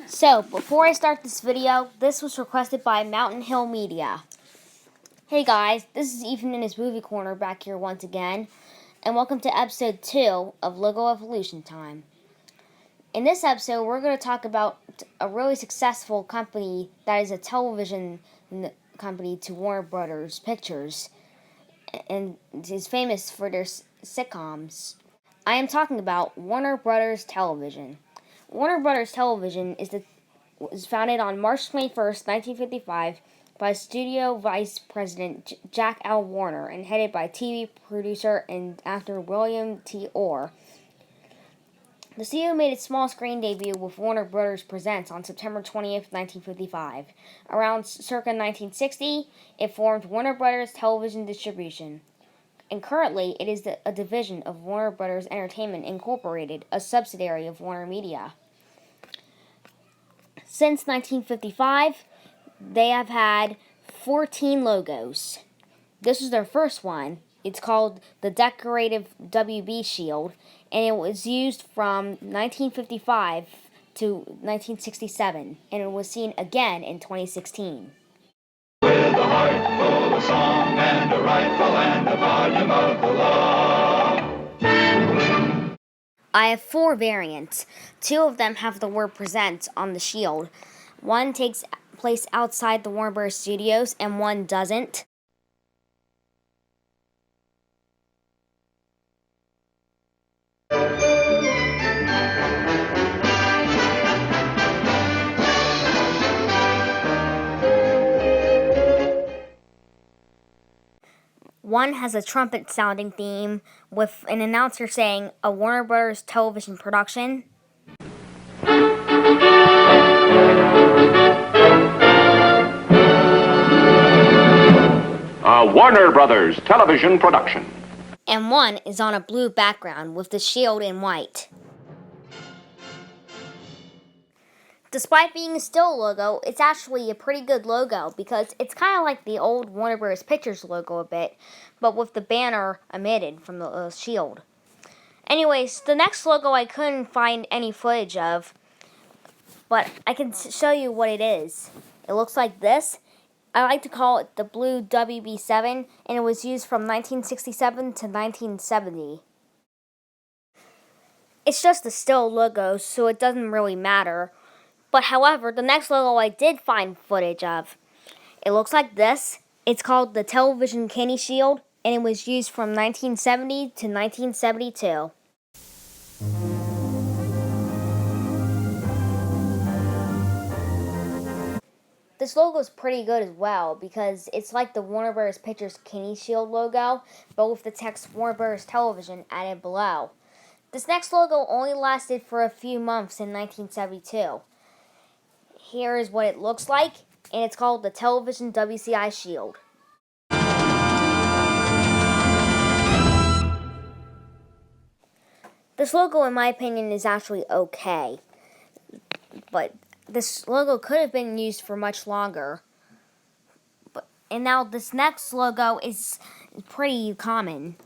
So, before I start this video, this was requested by Mountain Hill Media. Hey guys, this is Ethan in his movie corner back here once again, and welcome to episode 2 of Logo Evolution Time. In this episode, we're going to talk about a really successful company that is a television company to Warner Brothers Pictures, and is famous for their sitcoms. I am talking about Warner Brothers Television. Warner Brothers Television was founded on March 21st, 1955, by studio vice president Jack L. Warner and headed by TV producer and actor William T. Orr. The studio made its small screen debut with Warner Brothers Presents on September 20th, 1955. Around circa 1960, it formed Warner Brothers Television Distribution. And currently, it is a division of Warner Brothers Entertainment Incorporated, a subsidiary of Warner Media. Since 1955, they have had 14 logos. This was their first one. It's called the Decorative WB Shield, and it was used from 1955 to 1967, and it was seen again in 2016. With a heart full of song and a rifle and a volume of the law. I have 4 variants. 2 of them have the word present on the shield. One takes place outside the Warner Bros. Studios, and one doesn't. One has a trumpet-sounding theme with an announcer saying, "A Warner Brothers Television production." A Warner Brothers Television production. And one is on a blue background with the shield in white. Despite being a still logo, it's actually a pretty good logo because it's kind of like the old Warner Bros. Pictures logo a bit, but with the banner omitted from the shield. Anyways, the next logo I couldn't find any footage of, but I can show you what it is. It looks like this. I like to call it the blue WB7, and it was used from 1967 to 1970. It's just a still logo, so it doesn't really matter. But however, the next logo I did find footage of. It looks like this. It's called the Television Kenny Shield, and it was used from 1970 to 1972. This logo is pretty good as well because it's like the Warner Bros. Pictures Kenny Shield logo, but with the text Warner Bros. Television added below. This next logo only lasted for a few months in 1972. Here is what it looks like, and it's called the Television WCI Shield. This logo, in my opinion, is actually okay, but this logo could have been used for much longer. And now this next logo is pretty common.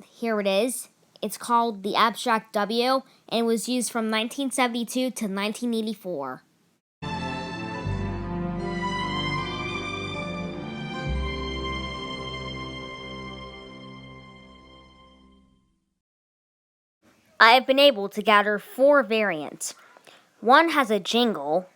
Here it is. It's called the Abstract W, and it was used from 1972 to 1984. I have been able to gather 4 variants. One has a jingle.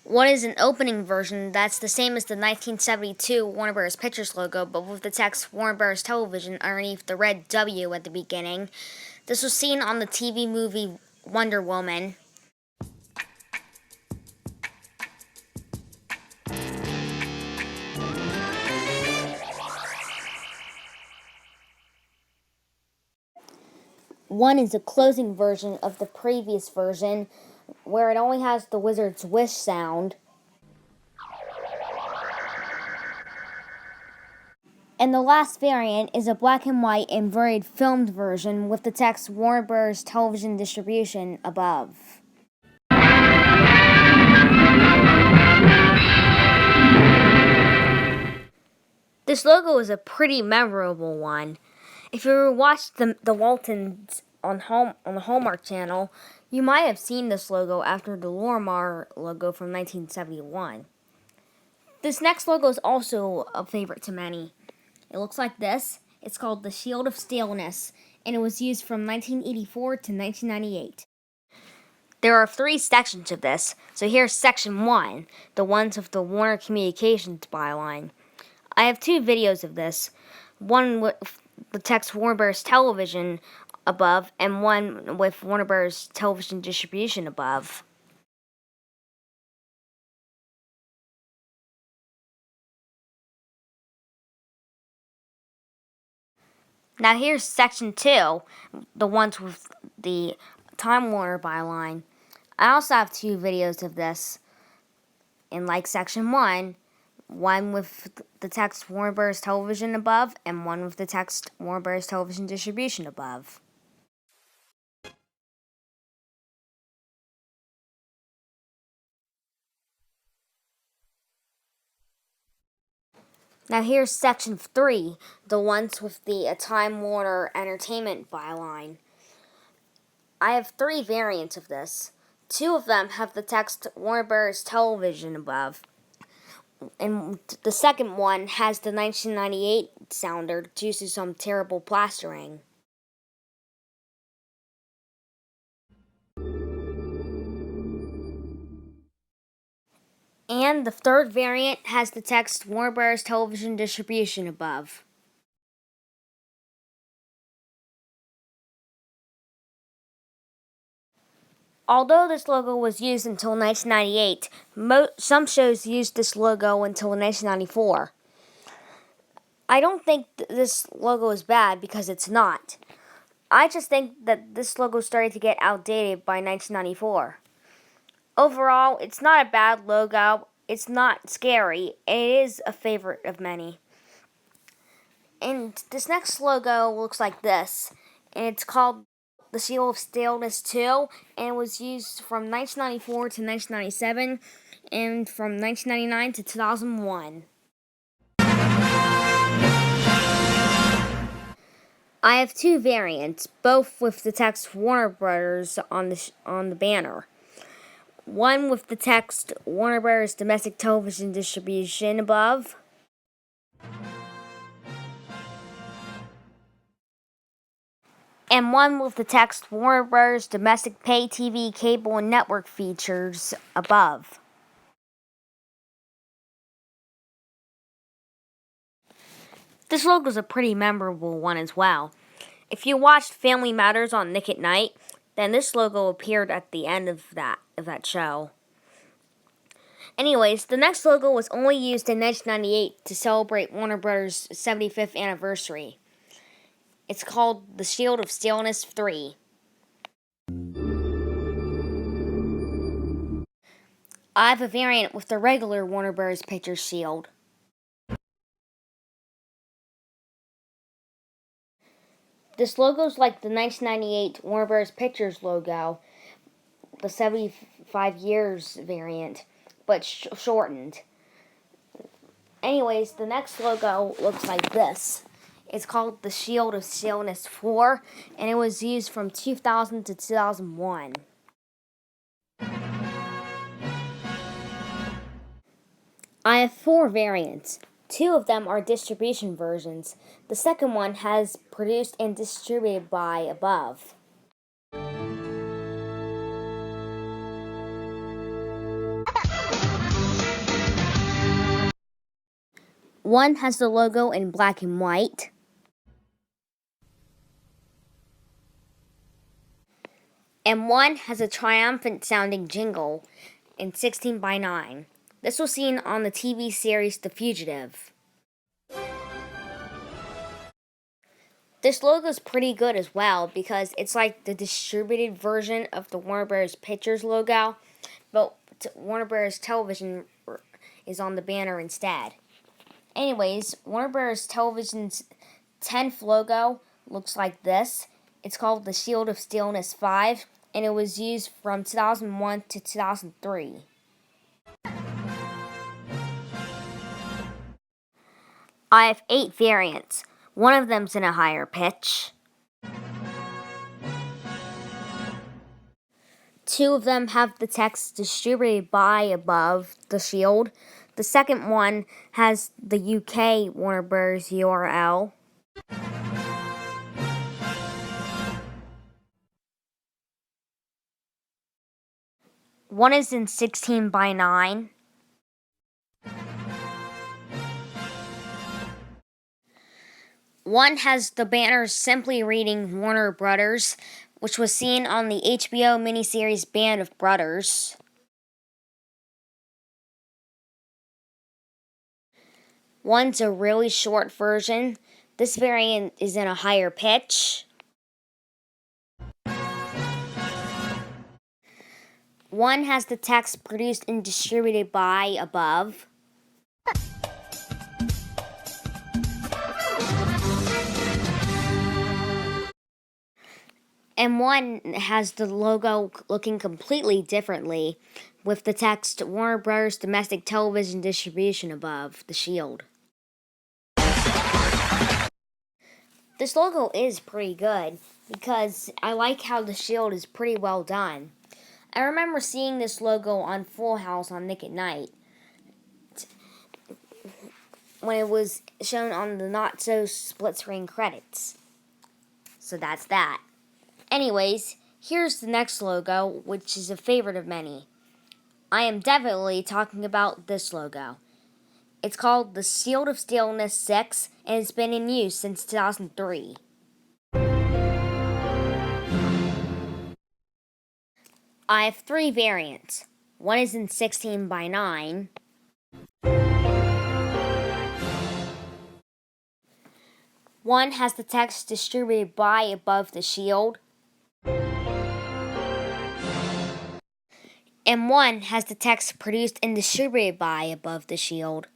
One is an opening version that's the same as the 1972 Warner Bros. Pictures logo, but with the text Warner Bros. Television underneath the red W at the beginning. This was seen on the TV movie Wonder Woman. One is a closing version of the previous version, where it only has the Wizard's Wish sound. And the last variant is a black and white inverted filmed version with the text Warner Bros. Television Distribution above. This logo is a pretty memorable one. If you ever watched the Waltons on the Hallmark Channel, you might have seen this logo after the Lorimar logo from 1971. This next logo is also a favorite to many. It looks like this. It's called the Shield of Stillness, and it was used from 1984 to 1998. There are 3 sections of this, so here's section 1, the ones with the Warner Communications byline. I have 2 videos of this, one with the text Warner Bros. Television above, and one with Warner Bros. Television Distribution above. Now here's section 2, the ones with the Time Warner byline. I also have 2 videos of this, in like section 1, one with the text Warner Bros. Television above, and one with the text Warner Bros. Television Distribution above. Now here's section 3, the ones with the Time Warner Entertainment byline. I have 3 variants of this. 2 of them have the text Warner Bros. Television above, and the second one has the 1998 sounder due to some terrible plastering. And the third variant has the text Warner Bros. Television Distribution above. Although this logo was used until 1998, some shows used this logo until 1994. I don't think this logo is bad because it's not. I just think that this logo started to get outdated by 1994. Overall, it's not a bad logo, it's not scary, and it is a favorite of many. And this next logo looks like this, and it's called the Shield of Stillness 2, and it was used from 1994 to 1997, and from 1999 to 2001. I have 2 variants, both with the text Warner Brothers on the banner. One with the text Warner Bros. Domestic Television Distribution above, and one with the text Warner Bros. Domestic Pay TV, Cable, and Network Features above. This logo is a pretty memorable one as well. If you watched Family Matters on Nick at Night, then this logo appeared at the end of that show. Anyways, the next logo was only used in 1998 to celebrate Warner Bros.' 75th anniversary. It's called the Shield of Stillness 3. I have a variant with the regular Warner Bros. Pictures shield. This logo is like the 1998 Warner Bros. Pictures logo, the 75 years variant, but shortened. Anyways, the next logo looks like this. It's called the Shield of Stillness 4, and it was used from 2000 to 2001. I have 4 variants. 2 of them are distribution versions. The second one has produced and distributed by above. One has the logo in black and white. And one has a triumphant sounding jingle in 16:9. This was seen on the TV series The Fugitive. This logo is pretty good as well because it's like the distributed version of the Warner Bros. Pictures logo, but Warner Bros. Television is on the banner instead. Anyways, Warner Bros. Television's 10th logo looks like this. It's called the Shield of Stillness 5, and it was used from 2001 to 2003. I have 8 variants. One of them's in a higher pitch. 2 of them have the text distributed by above the shield. The second one has the UK Warner Bros. URL. One is in 16 by 9. One has the banner simply reading Warner Brothers, which was seen on the HBO miniseries Band of Brothers. One's a really short version. This variant is in a higher pitch. One has the text produced and distributed by above. And one has the logo looking completely differently, with the text Warner Bros. Domestic Television Distribution above the shield. This logo is pretty good because I like how the shield is pretty well done. I remember seeing this logo on Full House on Nick at Night when it was shown on the not so split screen credits. So that's that. Anyways, here's the next logo, which is a favorite of many. I am definitely talking about this logo. It's called the Shield of Stillness 6, and it's been in use since 2003. I have 3 variants. One is in 16 by 9. One has the text distributed by above the shield. And one has the text produced and distributed by above the shield.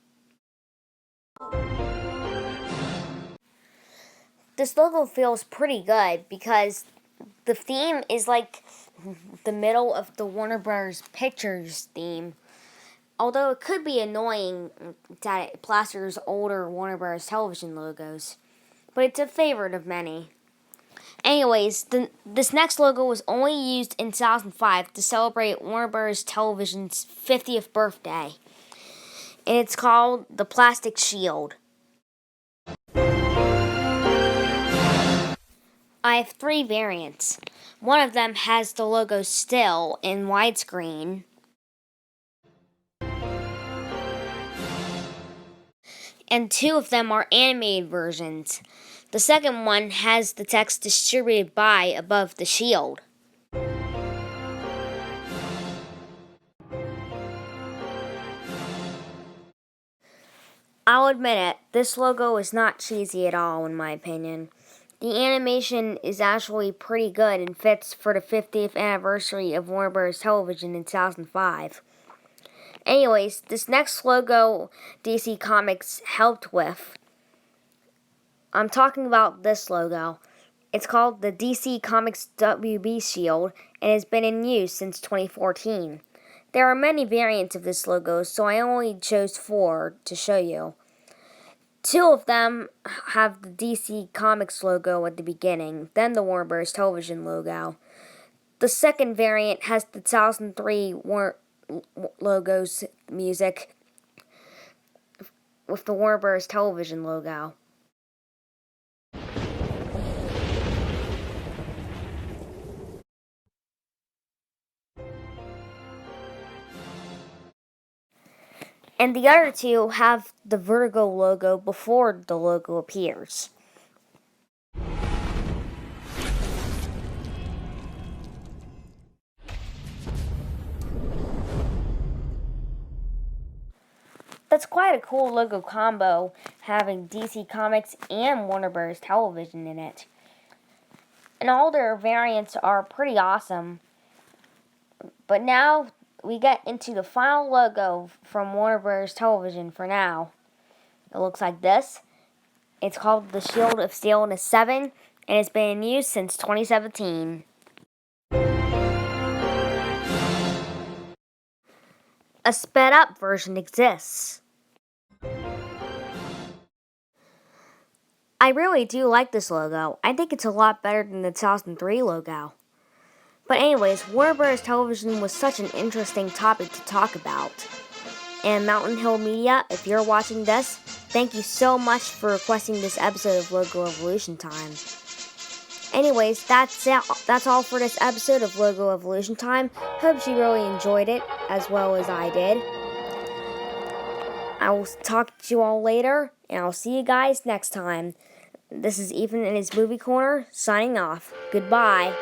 This logo feels pretty good because the theme is like the middle of the Warner Bros. Pictures theme. Although it could be annoying that it plasters older Warner Bros. Television logos. But it's a favorite of many. Anyways, this next logo was only used in 2005 to celebrate Warner Bros. Television's 50th birthday. And it's called the Plastic Shield. I have 3 variants. One of them has the logo still in widescreen. And 2 of them are animated versions. The second one has the text distributed by above the shield. I'll admit it, this logo is not cheesy at all in my opinion. The animation is actually pretty good and fits for the 50th anniversary of Warner Bros. Television in 2005. Anyways, this next logo DC Comics helped with, I'm talking about this logo. It's called the DC Comics WB Shield and has been in use since 2014. There are many variants of this logo, so I only chose 4 to show you. 2 of them have the DC Comics logo at the beginning, then the Warner Bros. Television logo. The second variant has the 2003 logo's music with the Warner Bros. Television logo. And the other 2 have the Vertigo logo before the logo appears. That's quite a cool logo combo, having DC Comics and Warner Bros. Television in it. And all their variants are pretty awesome. But now we get into the final logo from Warner Bros. Television for now. It looks like this. It's called the Shield of Stillness 7, and it's been in use since 2017. A sped up version exists. I really do like this logo. I think it's a lot better than the 2003 logo. But anyways, Warner Bros. Television was such an interesting topic to talk about. And Mountain Hill Media, if you're watching this, thank you so much for requesting this episode of Logo Evolution Time. Anyways, that's it. That's all for this episode of Logo Evolution Time. Hope you really enjoyed it as well as I did. I will talk to you all later, and I'll see you guys next time. This is Ethan in his movie corner, signing off. Goodbye.